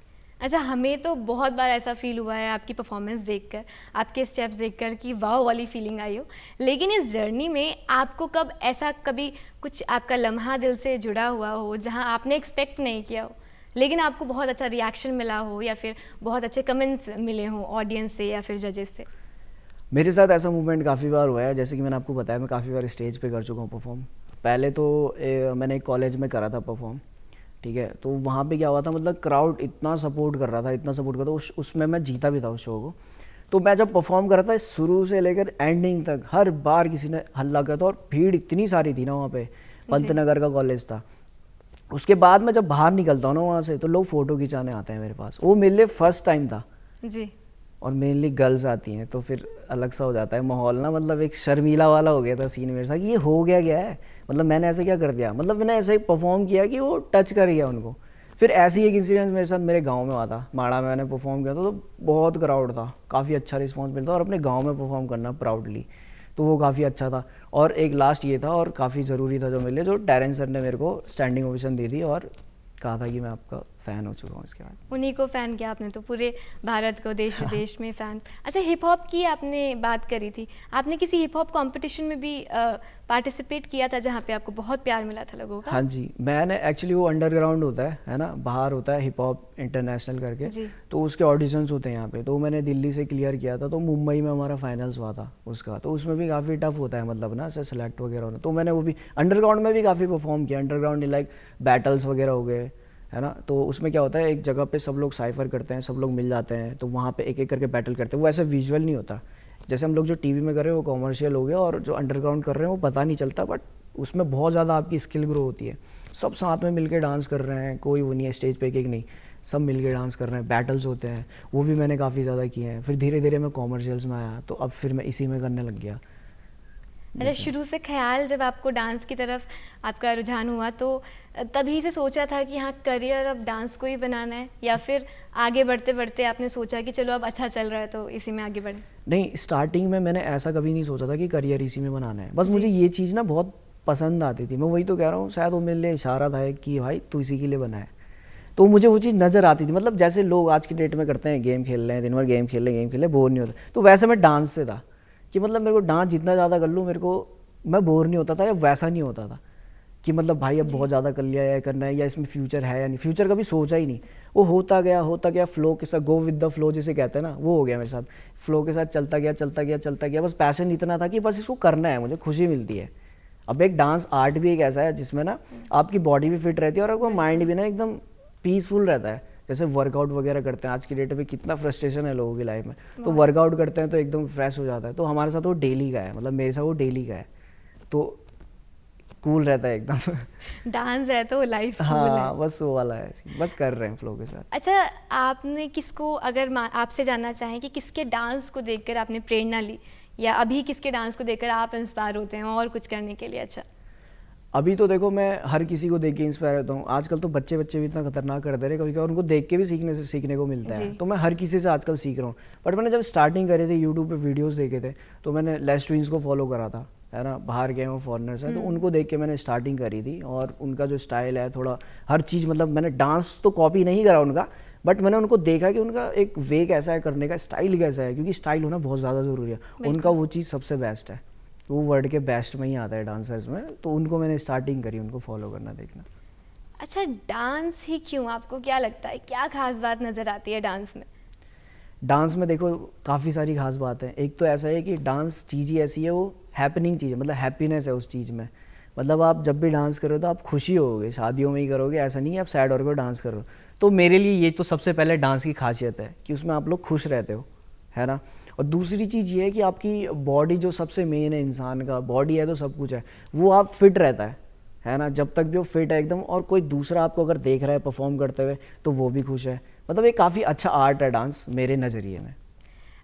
Speaker 1: अच्छा, हमें तो बहुत बार ऐसा फील हुआ है आपकी परफॉर्मेंस देखकर, आपके स्टेप्स देखकर कि वाव वाली फीलिंग आई हो, लेकिन इस जर्नी में आपको कब ऐसा कभी कुछ आपका लम्हा दिल से जुड़ा हुआ हो जहां आपने एक्सपेक्ट नहीं किया हो, लेकिन आपको बहुत अच्छा रिएक्शन मिला हो या फिर बहुत अच्छे कमेंट्स मिले हों ऑडियंस से या फिर जजेस से?
Speaker 2: मेरे साथ ऐसा मूवमेंट काफ़ी बार हुआ है। जैसे कि मैंने आपको बताया, मैं काफ़ी बार स्टेज पे कर चुका हूँ परफॉर्म। पहले तो मैंने एक कॉलेज में करा था परफॉर्म, ठीक है, तो वहाँ पे क्या हुआ था, मतलब क्राउड इतना सपोर्ट कर रहा था, इतना सपोर्ट कर रहा था, उसमें मैं जीता भी था उस शो को। तो मैं जब परफॉर्म कर रहा था, शुरू से लेकर एंडिंग तक हर बार किसी ने हल्ला किया था, और भीड़ इतनी सारी थी ना वहाँ पे, पंतनगर का कॉलेज था। उसके बाद मैं जब बाहर निकलता हूँ ना वहाँ से, तो लोग फ़ोटो खिंचाने आते हैं मेरे पास। वो मेरे लिए फर्स्ट टाइम था
Speaker 1: जी,
Speaker 2: और मेनली गर्ल्स आती हैं, तो फिर अलग सा हो जाता है माहौल ना, मतलब एक शर्मीला वाला हो गया था सीन मेरे साथ कि ये हो गया क्या है, मतलब मैंने ऐसा क्या कर दिया, मतलब मैंने ऐसा ही परफॉर्म किया कि वो टच कर गया उनको। फिर ऐसे ही एक इंसिडेंट मेरे साथ मेरे गांव में हुआ था, माड़ा में मैंने परफॉर्म किया था, तो बहुत क्राउड था, काफ़ी अच्छा रिस्पॉन्स मिलता, और अपने गाँव में परफॉर्म करना प्राउडली, तो वो काफ़ी अच्छा था। और एक लास्ट ये था और काफ़ी ज़रूरी था जो मेरे लिए, जो टेरेंस सर ने मेरे को स्टैंडिंग ओवेशन दी थी और कहा था कि मैं आपका फ़ैन हो चुका हूँ। इसके बाद
Speaker 1: उन्हीं को फ़ैन किया आपने, तो पूरे भारत को, देश विदेश में फ़ैन। अच्छा, हिप हॉप की आपने बात करी थी, आपने किसी हिप हॉप कंपटीशन में भी पार्टिसिपेट किया था जहाँ पे आपको बहुत प्यार मिला था लोगों का?
Speaker 2: हाँ जी, मैंने एक्चुअली, वो अंडरग्राउंड होता है ना, बाहर होता है हिप हॉप इंटरनेशनल करके, तो उसके ऑडिशंस होते हैं यहाँ पे। तो मैंने दिल्ली से क्लियर किया था, तो मुंबई में हमारा फाइनल्स हुआ था उसका, तो उसमें भी काफ़ी टफ होता है, मतलब ना ऐसे सेलेक्ट वगैरह होना। तो मैंने वो भी अंडरग्राउंड में भी काफ़ी परफॉर्म किया। अंडरग्राउंड लाइक बैटल्स वगैरह हो गए, है ना, तो उसमें क्या होता है, एक जगह पे सब लोग साइफर करते हैं, सब लोग मिल जाते हैं, तो वहाँ पे एक एक करके बैटल करते हैं। वो ऐसा विजुअल नहीं होता, जैसे हम लोग जो टीवी में कर रहे हैं वो कॉमर्शियल हो गया, और जो अंडरग्राउंड कर रहे हैं वो पता नहीं चलता, बट उसमें बहुत ज़्यादा आपकी स्किल ग्रो होती है। सब साथ में मिलके डांस कर रहे हैं, कोई वो नहीं है स्टेज पे एक एक नहीं, सब मिलके डांस कर रहे हैं, बैटल्स होते हैं, वो भी मैंने काफ़ी ज़्यादा किए हैं। फिर धीरे धीरे मैं कॉमर्शियल्स में आया, तो अब फिर मैं इसी में करने लग गया।
Speaker 1: अच्छा, शुरू से ख्याल जब आपको डांस की तरफ आपका रुझान हुआ, तो तभी से सोचा था कि हाँ करियर अब डांस को ही बनाना है, या फिर आगे बढ़ते बढ़ते आपने सोचा कि चलो अब अच्छा चल रहा है तो इसी में आगे बढ़े?
Speaker 2: नहीं, स्टार्टिंग में मैंने ऐसा कभी नहीं सोचा था कि करियर इसी में बनाना है, बस मुझे ये चीज़ ना बहुत पसंद आती थी। मैं वही तो कह रहा हूँ, शायद वो मेरे लिए इशारा था कि भाई तू इसी के लिए बना है, तो मुझे वो चीज़ नज़र आती थी। मतलब जैसे लोग आज की डेट में करते हैं, गेम खेल रहे हैं, दिन भर गेम खेल रहे हैं, बोर नहीं होता, तो वैसे मैं डांस से था कि मतलब मेरे को डांस जितना ज़्यादा कर लूँ, मेरे को मैं बोर नहीं होता था, या वैसा नहीं होता था कि मतलब भाई अब बहुत ज़्यादा कर लिया या करना है, या इसमें फ्यूचर है या नहीं, फ्यूचर कभी सोचा ही नहीं। वो होता गया फ्लो के साथ, गो विद द फ्लो जिसे कहते हैं ना, वो हो गया मेरे साथ। फ्लो के साथ चलता गया, बस पैशन इतना था कि बस इसको करना है, मुझे खुशी मिलती है। अब एक डांस आर्ट भी एक ऐसा है जिसमें ना आपकी बॉडी भी फिट रहती है और आपका माइंड भी ना एकदम पीसफुल रहता है, जैसे वर्कआउट वगैरह करते हैं, आज की डेट में कितना फ्रस्ट्रेशन है लोगों की लाइफ में, तो वर्कआउट करते हैं तो एकदम फ्रेश हो जाता है। तो हमारे साथ वो डेली का है, मतलब मेरे साथ वो डेली का है, तो कूल रहता है एकदम।
Speaker 1: डांस है तो लाइफ कूल
Speaker 2: हाँ
Speaker 1: है।
Speaker 2: बस वो वाला है, बस कर रहे हैं फ्लो के साथ।
Speaker 1: अच्छा, आपने किसको, अगर आपसे जानना चाहें कि किसके डांस को देखकर आपने प्रेरणा ली, या अभी किसके डांस को देखकर आप इंस्पायर होते हैं और कुछ करने के लिए? अच्छा,
Speaker 2: अभी तो देखो मैं हर किसी को देख के इंस्पायर होता हूँ। आजकल तो बच्चे भी इतना खतरनाक कर दे रहे, कभी कभी उनको देख के भी सीखने को मिलता है। तो मैं हर किसी से आजकल सीख रहा हूँ। बट मैंने जब स्टार्टिंग करी थी, यूट्यूब पे वीडियोस देखे थे, तो मैंने लेस ट्विंस को फॉलो करा था, है ना, बाहर गए वो फॉरेनर्स हैं, तो उनको देख के मैंने स्टार्टिंग करी थी। और उनका जो स्टाइल है थोड़ा हर चीज़, मतलब मैंने डांस तो कॉपी नहीं करा उनका, बट मैंने उनको देखा कि उनका एक वे कैसा है करने का, स्टाइल कैसा है, क्योंकि स्टाइल होना बहुत ज़्यादा ज़रूरी है। उनका वो चीज़ सबसे बेस्ट है, वो वर्ल्ड के बेस्ट में ही आता है डांसर्स में। तो उनको मैंने स्टार्टिंग करी, उनको फॉलो करना, देखना।
Speaker 1: अच्छा, डांस ही क्यों? आपको क्या लगता है, क्या खास बात नज़र आती है डांस में?
Speaker 2: डांस में देखो काफ़ी सारी खास बात है। एक तो ऐसा है कि डांस चीज़ ही ऐसी है, वो हैपनिंग चीज़ है, मतलब हैप्पीनेस है उस चीज़ में। मतलब आप जब भी डांस करो तो आप खुशी होगे, शादियों में ही करोगे, ऐसा नहीं है आप सैड होकर डांस करो। तो मेरे लिए ये तो सबसे पहले डांस की खासियत है कि उसमें आप लोग खुश रहते हो, है ना। और दूसरी चीज़ ये है कि आपकी बॉडी जो सबसे मेन है, इंसान का बॉडी है तो सब कुछ है, वो आप फिट रहता है ना। जब तक भी वो फिट है एकदम, और कोई दूसरा आपको अगर देख रहा है परफॉर्म करते हुए तो वो भी खुश है। मतलब ये काफ़ी अच्छा आर्ट है डांस मेरे नज़रिए में।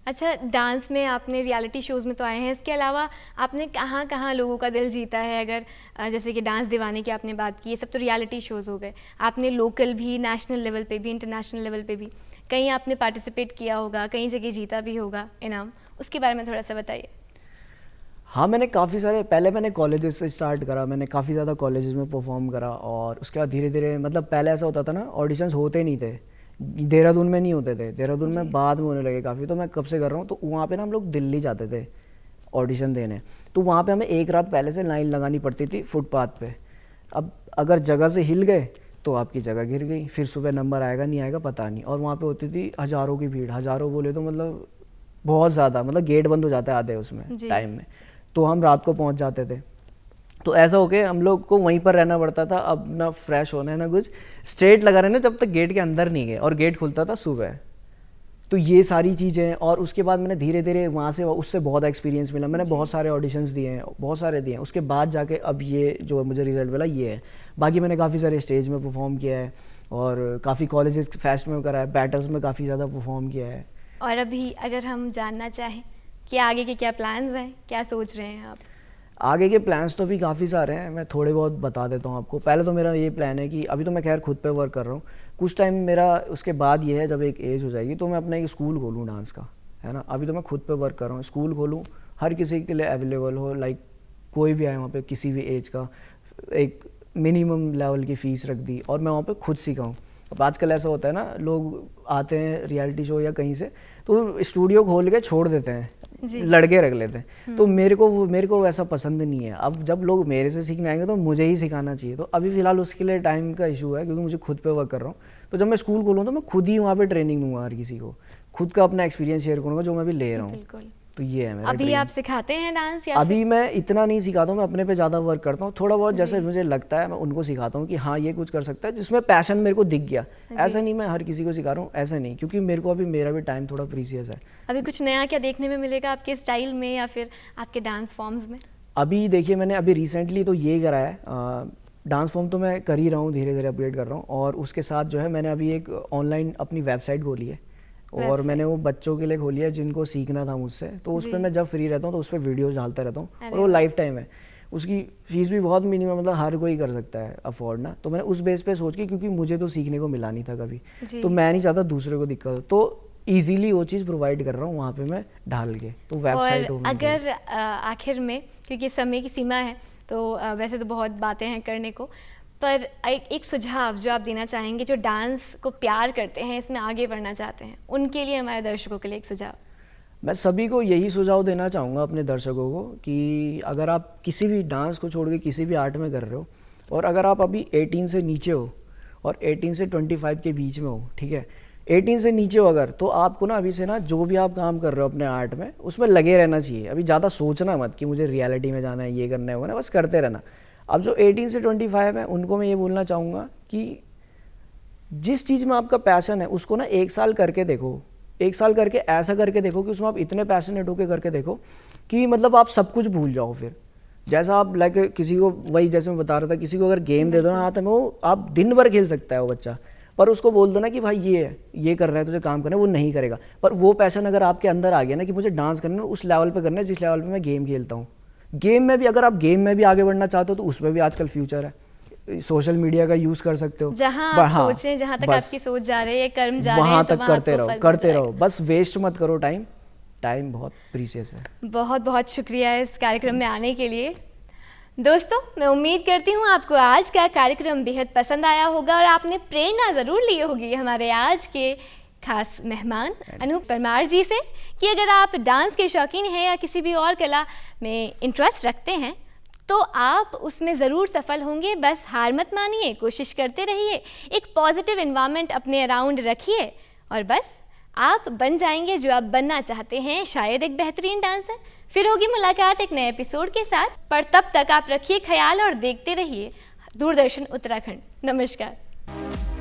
Speaker 1: अच्छा, डांस में आपने रियलिटी शोज़ में तो आए हैं, इसके अलावा आपने कहाँ कहाँ लोगों का दिल जीता है? अगर जैसे कि डांस दीवाने की आपने बात की, ये सब तो रियलिटी शोज़ हो गए। आपने लोकल भी, नेशनल लेवल पे भी, इंटरनेशनल लेवल पे भी कहीं आपने पार्टिसिपेट किया होगा, कहीं जगह जीता भी होगा इनाम, उसके बारे में थोड़ा सा बताइए।
Speaker 2: हाँ, मैंने काफ़ी सारे, पहले मैंने कॉलेजेस से स्टार्ट करा, मैंने काफ़ी ज़्यादा कॉलेजेस में परफॉर्म करा। और उसके बाद धीरे धीरे, मतलब पहले ऐसा होता था ना, ऑडिशंस होते नहीं थे, देहरादून में नहीं होते थे, देहरादून में बाद में होने लगे काफ़ी। तो मैं कब से कर रहा हूँ, तो वहाँ पे ना हम लोग दिल्ली जाते थे ऑडिशन देने। तो वहाँ पे हमें एक रात पहले से लाइन लगानी पड़ती थी फुटपाथ पे। अब अगर जगह से हिल गए तो आपकी जगह गिर गई, फिर सुबह नंबर आएगा नहीं आएगा पता नहीं। और वहाँ पे होती थी हज़ारों की भीड़, हज़ारों बोले तो मतलब बहुत ज़्यादा, मतलब गेट बंद हो जाते हैं आधे उसमें टाइम में। तो हम रात को पहुँच जाते थे। तो ऐसा हो के हम लोग को वहीं पर रहना पड़ता था। अब ना फ्रेश होना है ना कुछ, स्ट्रेट लगा रहना जब तक गेट के अंदर नहीं गए, और गेट खुलता था सुबह। तो ये सारी चीज़ें, और उसके बाद मैंने धीरे धीरे वहाँ से, उससे बहुत एक्सपीरियंस मिला। मैंने बहुत सारे ऑडिशंस दिए हैं, बहुत सारे दिए हैं। उसके बाद जाके अब ये जो मुझे रिजल्ट मिला ये है। बाकी मैंने काफ़ी सारे स्टेज में परफॉर्म किया है, और काफ़ी कॉलेजेस फेस्ट में करा है, बैटल्स में काफ़ी ज़्यादा परफॉर्म किया है।
Speaker 1: और अभी अगर हम जानना चाहें कि आगे के क्या प्लान्स हैं, क्या सोच रहे हैं आप?
Speaker 2: आगे के प्लान्स तो भी काफ़ी सारे हैं, मैं थोड़े बहुत बता देता हूँ आपको। पहले तो मेरा ये प्लान है कि अभी तो मैं खैर खुद पे वर्क कर रहा हूँ, कुछ टाइम मेरा उसके बाद ये है, जब एक एज हो जाएगी तो मैं अपना एक स्कूल खोलूँ डांस का, है ना। अभी तो मैं खुद पे वर्क कर रहा हूँ, स्कूल खोलूँ, हर किसी के लिए अवेलेबल हो, लाइक कोई भी आए वहाँ पे किसी भी एज का, एक मिनिमम लेवल की फ़ीस रख दी, और मैं वहाँ पे खुद सीखाऊँ। अब आजकल ऐसा होता है ना, लोग आते हैं रियलिटी शो या कहीं से तो स्टूडियो खोल के छोड़ देते हैं, लड़के रख लेते हैं। तो मेरे को वैसा पसंद नहीं है। अब जब लोग मेरे से सीखने आएंगे तो मुझे ही सिखाना चाहिए। तो अभी फ़िलहाल उसके लिए टाइम का इशू है, क्योंकि मुझे खुद पे वर्क कर रहा हूँ। तो जब मैं स्कूल खोलूँ तो मैं खुद ही वहाँ पे ट्रेनिंग दूंगा, हर किसी को खुद का अपना एक्सपीरियंस शेयर करूँगा जो मैं भी ले रहा हूँ। तो ये है मेरा
Speaker 1: अभी आप सिखाते हैं डांस या
Speaker 2: अभी मैं इतना नहीं सिखाता हूँ, मैं अपने पे ज़्यादा वर्क करता हूँ। थोड़ा बहुत जैसे मुझे लगता है मैं उनको सिखाता हूँ कि हाँ ये कुछ कर सकता है, जिसमें पैशन मेरे को दिख गया। ऐसा नहीं मैं हर किसी को सिखा रहा हूँ, ऐसा नहीं, क्योंकि मेरे को अभी मेरा भी टाइम थोड़ा प्रीसियस है।
Speaker 1: अभी कुछ नया क्या देखने में मिलेगा आपके स्टाइल में या फिर आपके डांस फॉर्म्स में?
Speaker 2: अभी देखिए, मैंने अभी रिसेंटली तो ये करा है, डांस फॉर्म तो मैं कर ही रहा हूँ, धीरे धीरे अपडेट कर रहा हूँ। और उसके साथ जो है मैंने अभी एक ऑनलाइन अपनी वेबसाइट खोली है, और मैंने वो बच्चों के लिए खोली है जिनको सीखना था मुझसे। तो उस पर मैं जब फ्री रहता हूँ तो उस पर वीडियोज़ डालता रहता हूँ, और वो लाइफ टाइम है। उसकी फ़ीस भी बहुत मिनिमम, मतलब हर कोई कर सकता है अफोर्ड ना। तो मैंने उस बेस पे सोच के, क्योंकि मुझे तो सीखने को मिला नहीं था कभी, तो मैं नहीं चाहता दूसरे को दिक्कत हो, तो ईजिली वो चीज़ प्रोवाइड कर रहा हूँ वहाँ पे मैं डाल के। तो वेबसाइट
Speaker 1: और अगर आखिर में, क्योंकि समय की सीमा है, तो वैसे तो बहुत बातें हैं करने को, पर एक सुझाव जो आप देना चाहेंगे, जो डांस को प्यार करते हैं, इसमें आगे बढ़ना चाहते हैं, उनके लिए, हमारे दर्शकों के लिए एक सुझाव।
Speaker 2: मैं सभी को यही सुझाव देना चाहूँगा अपने दर्शकों को, कि अगर आप किसी भी डांस को छोड़ के किसी भी आर्ट में कर रहे हो, और अगर आप अभी 18 से नीचे हो और 18 से 25 के बीच में हो, ठीक है, 18 से नीचे हो अगर, तो आपको ना अभी से ना जो भी आप काम कर रहे हो अपने आर्ट में, उसमें लगे रहना चाहिए। अभी ज़्यादा सोचना मत कि मुझे रियलिटी में जाना है, ये करना है, वो ना, बस करते रहना। अब जो 18 से 25 है, उनको मैं ये बोलना चाहूँगा कि जिस चीज़ में आपका पैशन है उसको ना 1 साल करके देखो, 1 साल करके ऐसा करके देखो कि उसमें आप इतने पैशनेट होकर करके देखो कि मतलब आप सब कुछ भूल जाओ। फिर जैसा आप लाइक किसी को, वही जैसे मैं बता रहा था, किसी को अगर गेम दे दो ना हाथ में, वो आप दिन भर खेल सकता है वो बच्चा, पर उसको बोल दो ना कि भाई ये कर रहा है, तुझे काम करना है, वो नहीं करेगा। पर वो पैशन अगर आपके अंदर आ गया ना कि मुझे डांस करना है, उस लेवल पे करना है जिस लेवल पे मैं गेम खेलता हूँ। गेम में भी अगर आप गेम में भी आगे बढ़ना चाहते हो तो उसमें भी आजकल फ्यूचर है, सोशल मीडिया का यूज़ कर सकते हो।
Speaker 1: जहाँ आप सोचें, जहाँ तक आपकी सोच जा रही है, कर्म जा रहे हैं,
Speaker 2: वहाँ
Speaker 1: तो
Speaker 2: तक करते रहो, बस वेस्ट मत करो टाइम बहुत प्रीशियस है।
Speaker 1: बहुत बहुत शुक्रिया इस कार्यक्रम में आने के लिए। दोस्तों, मैं उम्मीद करती हूँ आपको आज का कार्यक्रम बेहद पसंद आया होगा और आपने प्रेरणा ज़रूर ली होगी हमारे आज के खास मेहमान अनूप परमार जी से, कि अगर आप डांस के शौकीन हैं या किसी भी और कला में इंटरेस्ट रखते हैं तो आप उसमें ज़रूर सफल होंगे। बस हार मत मानिए, कोशिश करते रहिए, एक पॉजिटिव इन्वायरमेंट अपने अराउंड रखिए और बस आप बन जाएंगे जो आप बनना चाहते हैं, शायद एक बेहतरीन डांसर। फिर होगी मुलाकात एक नए एपिसोड के साथ, पर तब तक आप रखिए ख्याल और देखते रहिए दूरदर्शन उत्तराखंड। नमस्कार।